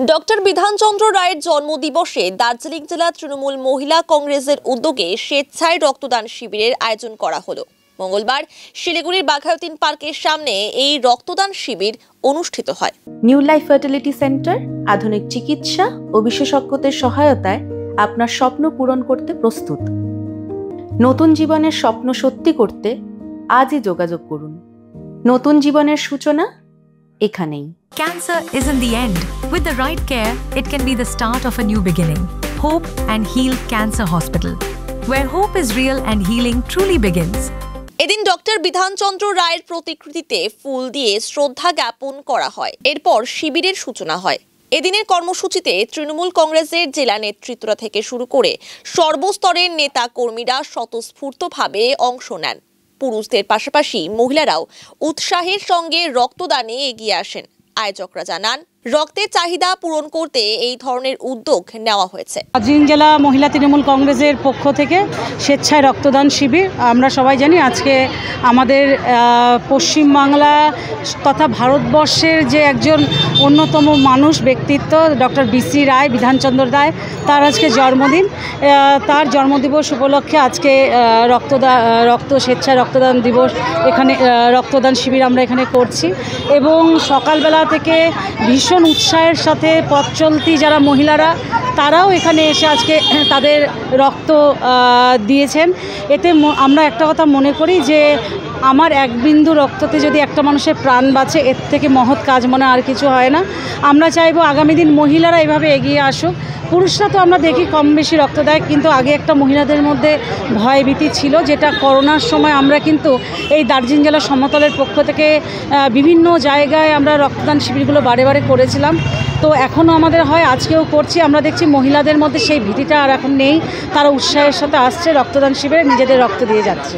Doctor Bidhanchandra রায়ের জন্মদিবসে দার্জিলিং জেলা তৃণমূল মহিলা কংগ্রেসের উদ্যোগে স্বেচ্ছায় রক্তদান শিবিরের আয়োজন করা হলো। মঙ্গলবার শিলিগুড়ির বাঘাযতীন পার্কের সামনে এই রক্তদান শিবির অনুষ্ঠিত হয়। নিউ লাইফ ফার্টিলিটি সেন্টার আধুনিক চিকিৎসা ও বিশেষজ্ঞদের সহায়তায় আপনার স্বপ্ন পূরণ করতে প্রস্তুত। নতুন জীবনের স্বপ্ন সত্যি করতে আজই যোগাযোগ করুন। নতুন জীবনের সূচনা এখানেই। Cancer isn't the end. With the right care, it can be the start of a new beginning. Hope and Heal Cancer Hospital, where hope is real and healing truly begins. এদিন ডক্টর বিধানচন্দ্র রায়ের প্রতিকৃতিতে ফুল দিয়ে শ্রদ্ধা জ্ঞাপন করা হয়। এরপর শিবিরের সূচনা হয়। এদিনের কর্মসূচিতে তৃণমূল কংগ্রেসের জেলা নেতৃত্বরা থেকে শুরু করে সর্বস্তরের নেতা কর্মীরা স্বতঃস্ফূর্তভাবে অংশ নেন। পুরুষদের পাশাপাশি মহিলারাও উৎসাহের সঙ্গে রক্তদানে এগিয়ে আসেন। আয়োজকরা জানান, রক্তের চাহিদা পূরণ করতে এই ধরনের উদ্যোগ নেওয়া হয়েছে। দার্জিলিং জেলা মহিলা তৃণমূল কংগ্রেসের পক্ষ থেকে স্বেচ্ছায় রক্তদান শিবির। আমরা সবাই জানি আজকে আমাদের পশ্চিমবাংলা তথা ভারতবর্ষের যে একজন অন্যতম মানুষ ব্যক্তিত্ব ডক্টর বিসি রায়, বিধানচন্দ্র রায়, তার আজকে জন্মদিন। তার জন্মদিবস উপলক্ষে আজকে স্বেচ্ছায় রক্তদান দিবস, এখানে রক্তদান শিবির আমরা এখানে করছি। এবং সকালবেলা থেকে ভীষণ উৎসাহের সাথে পথ চলতি যারা মহিলারা, তারাও এখানে এসে আজকে তাদের রক্ত দিয়েছেন। এতে আমরা একটা কথা মনে করি যে আমার এক বিন্দু রক্ততে যদি একটা মানুষের প্রাণ বাঁচে, এর থেকে মহৎ কাজ মনে আর কিছু হয় না। আমরা চাইবো আগামী দিন মহিলারা এভাবে এগিয়ে আসুক। পুরুষরা তো আমরা দেখি কম বেশি রক্ত দেয়, কিন্তু আগে একটা মহিলাদের মধ্যে ভয়ভীতি ছিল, যেটা করোনার সময় আমরা কিন্তু এই দার্জিলিং জেলা সমতলের পক্ষ থেকে বিভিন্ন জায়গায় আমরা রক্তদান শিবিরগুলো বারে বারে করেছিলাম। তো এখনও আমাদের হয়, আজকেও করছি। আমরা দেখছি মহিলাদের মধ্যে সেই ভীতিটা আর এখন নেই। তারা উৎসাহের সাথে আসছে, রক্তদান শিবিরে নিজেদের রক্ত দিয়ে যাচ্ছে।